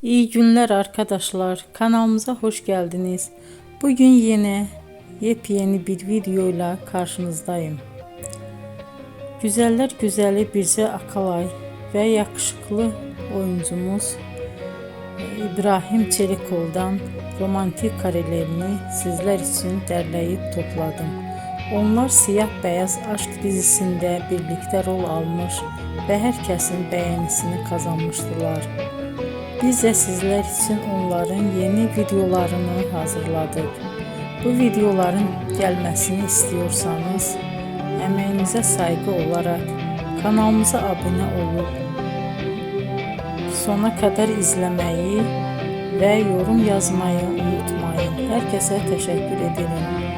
İyi günler arkadaşlar. Kanalımıza hoş geldiniz. Bugün yine yepyeni bir videoyla karşınızdayım. Güzeller güzeli Bircə Akalay ve yakışıklı oyuncumuz İbrahim Çelikov'dan romantik karelerini sizler için derleyip topladım. Onlar Siyah Beyaz Aşk dizisinde birlikte rol almış ve herkesin beğenisini kazanmıştılar. Biz de sizler için onların yeni videolarını hazırladık. Bu videoların gelmesini istiyorsanız emeğinize saygı olarak kanalımıza abone olup sona kadar izlemeyi ve yorum yazmayı unutmayın. Herkese teşekkür ederim.